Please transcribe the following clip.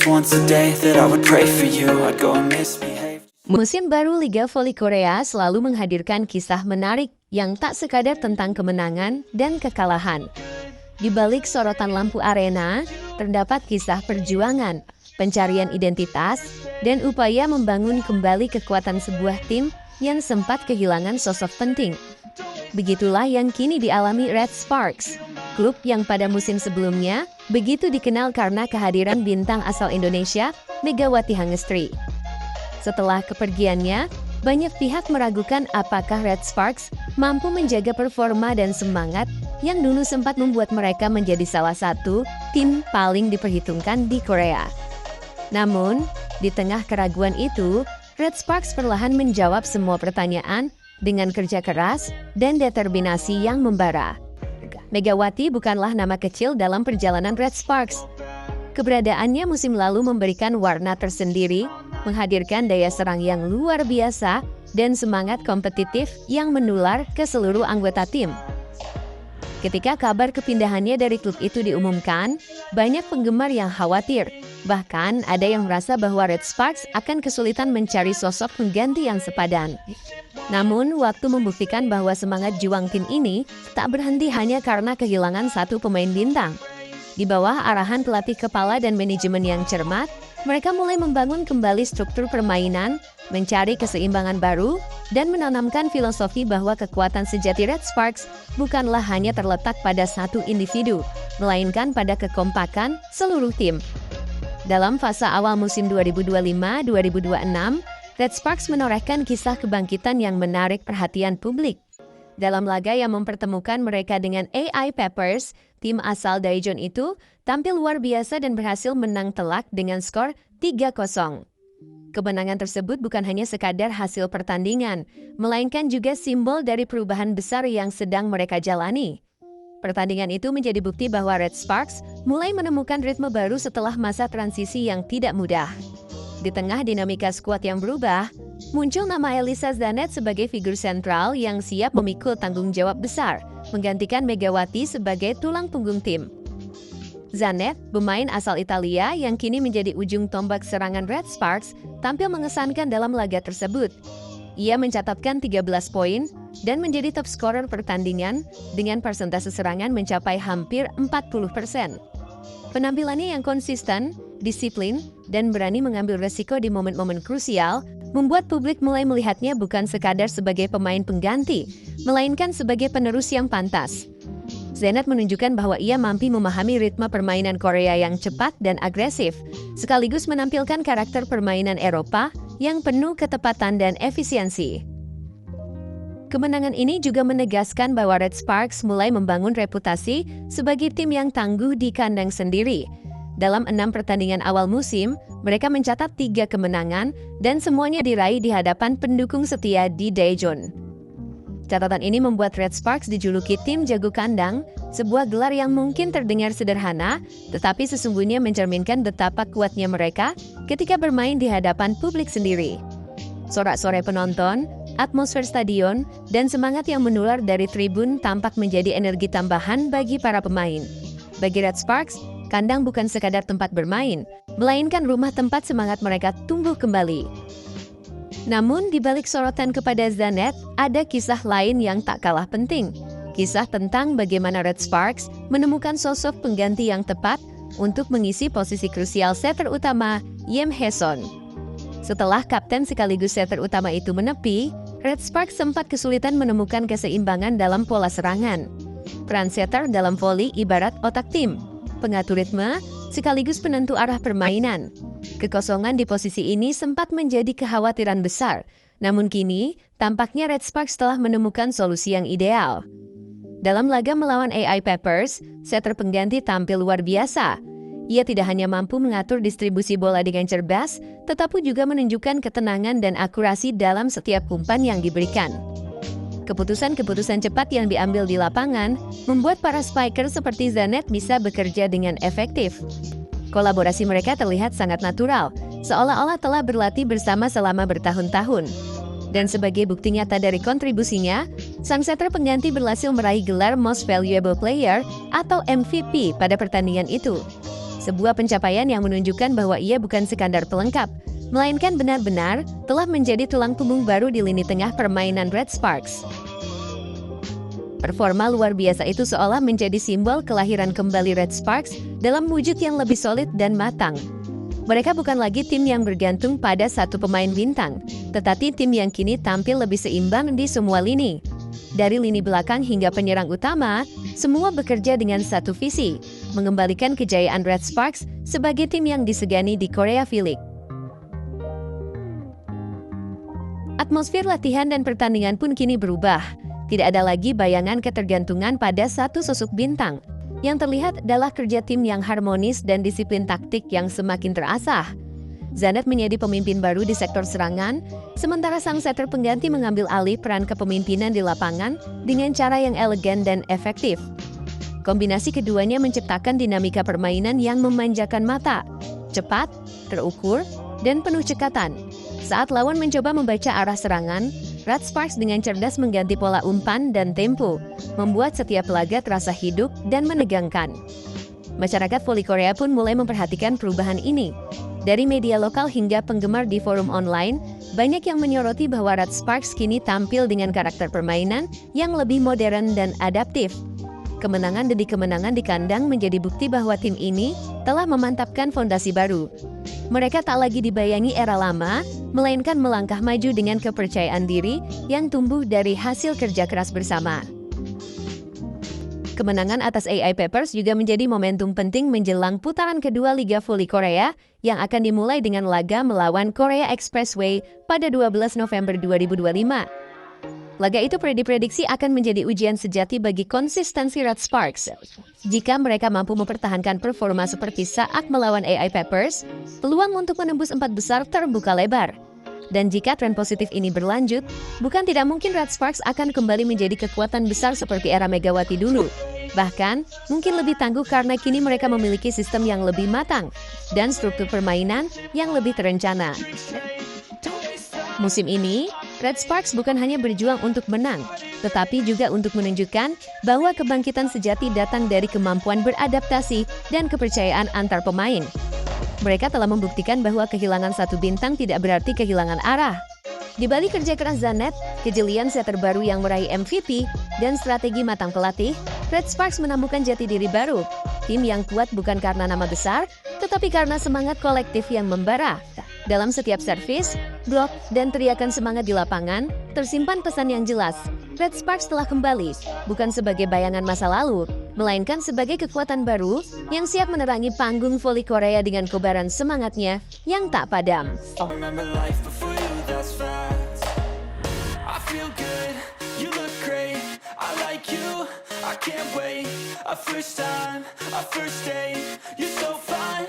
once a day that I would pray for you. I'd go and misbehave. Musim baru Liga Voli Korea selalu menghadirkan kisah menarik yang tak sekadar tentang kemenangan dan kekalahan. Di balik sorotan lampu arena, terdapat kisah perjuangan, pencarian identitas, dan upaya membangun kembali kekuatan sebuah tim yang sempat kehilangan sosok penting. Begitulah yang kini dialami Red Sparks, klub yang pada musim sebelumnya begitu dikenal karena kehadiran bintang asal Indonesia, Megawati Hangestri. Setelah kepergiannya, banyak pihak meragukan apakah Red Sparks mampu menjaga performa dan semangat yang dulu sempat membuat mereka menjadi salah satu tim paling diperhitungkan di Korea. Namun, di tengah keraguan itu, Red Sparks perlahan menjawab semua pertanyaan dengan kerja keras dan determinasi yang membara. Megawati bukanlah nama kecil dalam perjalanan Red Sparks. Keberadaannya musim lalu memberikan warna tersendiri, menghadirkan daya serang yang luar biasa dan semangat kompetitif yang menular ke seluruh anggota tim. Ketika kabar kepindahannya dari klub itu diumumkan, banyak penggemar yang khawatir. Bahkan ada yang merasa bahwa Red Sparks akan kesulitan mencari sosok pengganti yang sepadan. Namun, waktu membuktikan bahwa semangat juang tim ini tak berhenti hanya karena kehilangan satu pemain bintang. Di bawah arahan pelatih kepala dan manajemen yang cermat, mereka mulai membangun kembali struktur permainan, mencari keseimbangan baru, dan menanamkan filosofi bahwa kekuatan sejati Red Sparks bukanlah hanya terletak pada satu individu, melainkan pada kekompakan seluruh tim. Dalam fase awal musim 2025-2026, Red Sparks menorehkan kisah kebangkitan yang menarik perhatian publik. Dalam laga yang mempertemukan mereka dengan AI Peppers, tim asal Daejeon itu tampil luar biasa dan berhasil menang telak dengan skor 3-0. Kemenangan tersebut bukan hanya sekadar hasil pertandingan, melainkan juga simbol dari perubahan besar yang sedang mereka jalani. Pertandingan itu menjadi bukti bahwa Red Sparks mulai menemukan ritme baru setelah masa transisi yang tidak mudah. Di tengah dinamika skuad yang berubah, muncul nama Elisa Zanet sebagai figur sentral yang siap memikul tanggung jawab besar, menggantikan Megawati sebagai tulang punggung tim. Zanet, pemain asal Italia yang kini menjadi ujung tombak serangan Red Sparks, tampil mengesankan dalam laga tersebut. Ia mencatatkan 13 poin dan menjadi top scorer pertandingan dengan persentase serangan mencapai hampir 40%. Penampilannya yang konsisten, disiplin, dan berani mengambil resiko di momen-momen krusial membuat publik mulai melihatnya bukan sekadar sebagai pemain pengganti, melainkan sebagai penerus yang pantas. Zanet menunjukkan bahwa ia mampu memahami ritme permainan Korea yang cepat dan agresif, sekaligus menampilkan karakter permainan Eropa yang penuh ketepatan dan efisiensi. Kemenangan ini juga menegaskan bahwa Red Sparks mulai membangun reputasi sebagai tim yang tangguh di kandang sendiri. Dalam 6 pertandingan awal musim, mereka mencatat 3 kemenangan dan semuanya diraih di hadapan pendukung setia di Daejeon. Catatan ini membuat Red Sparks dijuluki tim jago kandang, sebuah gelar yang mungkin terdengar sederhana, tetapi sesungguhnya mencerminkan betapa kuatnya mereka ketika bermain di hadapan publik sendiri. Sorak-sorai penonton, atmosfer stadion, dan semangat yang menular dari tribun tampak menjadi energi tambahan bagi para pemain. Bagi Red Sparks, kandang bukan sekadar tempat bermain, melainkan rumah tempat semangat mereka tumbuh kembali. Namun, di balik sorotan kepada Zanet, ada kisah lain yang tak kalah penting. Kisah tentang bagaimana Red Sparks menemukan sosok pengganti yang tepat untuk mengisi posisi krusial setter utama Yim Hae-son. Setelah kapten sekaligus setter utama itu menepi, Red Sparks sempat kesulitan menemukan keseimbangan dalam pola serangan. Peran setter dalam voli ibarat otak tim, pengatur ritme, sekaligus penentu arah permainan. Kekosongan di posisi ini sempat menjadi kekhawatiran besar, namun kini tampaknya Red Sparks telah menemukan solusi yang ideal. Dalam laga melawan AI Peppers, setter pengganti tampil luar biasa. Ia tidak hanya mampu mengatur distribusi bola dengan cerdas, tetapi juga menunjukkan ketenangan dan akurasi dalam setiap umpan yang diberikan. Keputusan-keputusan cepat yang diambil di lapangan membuat para spiker seperti Zanet bisa bekerja dengan efektif. Kolaborasi mereka terlihat sangat natural, seolah-olah telah berlatih bersama selama bertahun-tahun. Dan sebagai bukti nyata dari kontribusinya, sang setter pengganti berhasil meraih gelar Most Valuable Player atau MVP pada pertandingan itu. Sebuah pencapaian yang menunjukkan bahwa ia bukan sekadar pelengkap, melainkan benar-benar telah menjadi tulang punggung baru di lini tengah permainan Red Sparks. Performa luar biasa itu seolah menjadi simbol kelahiran kembali Red Sparks dalam wujud yang lebih solid dan matang. Mereka bukan lagi tim yang bergantung pada satu pemain bintang, tetapi tim yang kini tampil lebih seimbang di semua lini. Dari lini belakang hingga penyerang utama, semua bekerja dengan satu visi, mengembalikan kejayaan Red Sparks sebagai tim yang disegani di Korea V-League. Atmosfer latihan dan pertandingan pun kini berubah. Tidak ada lagi bayangan ketergantungan pada satu sosok bintang. Yang terlihat adalah kerja tim yang harmonis dan disiplin taktik yang semakin terasah. Zanet menjadi pemimpin baru di sektor serangan, sementara sang setter pengganti mengambil alih peran kepemimpinan di lapangan dengan cara yang elegan dan efektif. Kombinasi keduanya menciptakan dinamika permainan yang memanjakan mata, cepat, terukur, dan penuh cekatan. Saat lawan mencoba membaca arah serangan, Red Sparks dengan cerdas mengganti pola umpan dan tempo, membuat setiap laga terasa hidup dan menegangkan. Masyarakat voli Korea pun mulai memperhatikan perubahan ini. Dari media lokal hingga penggemar di forum online, banyak yang menyoroti bahwa Red Sparks kini tampil dengan karakter permainan yang lebih modern dan adaptif. Kemenangan demi kemenangan di kandang menjadi bukti bahwa tim ini telah memantapkan fondasi baru. Mereka tak lagi dibayangi era lama, melainkan melangkah maju dengan kepercayaan diri yang tumbuh dari hasil kerja keras bersama. Kemenangan atas AI Peppers juga menjadi momentum penting menjelang putaran kedua Liga Voli Korea yang akan dimulai dengan laga melawan Korea Expressway pada 12 November 2025. Laga itu diprediksi akan menjadi ujian sejati bagi konsistensi Red Sparks. Jika mereka mampu mempertahankan performa seperti saat melawan AI Peppers, peluang untuk menembus 4 besar terbuka lebar. Dan jika tren positif ini berlanjut, bukan tidak mungkin Red Sparks akan kembali menjadi kekuatan besar seperti era Megawati dulu. Bahkan, mungkin lebih tangguh karena kini mereka memiliki sistem yang lebih matang dan struktur permainan yang lebih terencana. Musim ini, Red Sparks bukan hanya berjuang untuk menang, tetapi juga untuk menunjukkan bahwa kebangkitan sejati datang dari kemampuan beradaptasi dan kepercayaan antar pemain. Mereka telah membuktikan bahwa kehilangan satu bintang tidak berarti kehilangan arah. Di balik kerja keras Zanet, kejelian setter baru yang meraih MVP, dan strategi matang pelatih, Red Sparks menumbuhkan jati diri baru. Tim yang kuat bukan karena nama besar, tetapi karena semangat kolektif yang membara. Dalam setiap servis, blok, dan teriakan semangat di lapangan, tersimpan pesan yang jelas. Red Sparks telah kembali, bukan sebagai bayangan masa lalu, melainkan sebagai kekuatan baru yang siap menerangi panggung voli Korea dengan kobaran semangatnya yang tak padam. Remember life before you, that's facts. I feel good, you look great. I like you, I can't wait. A first time, a first date. You're so fine,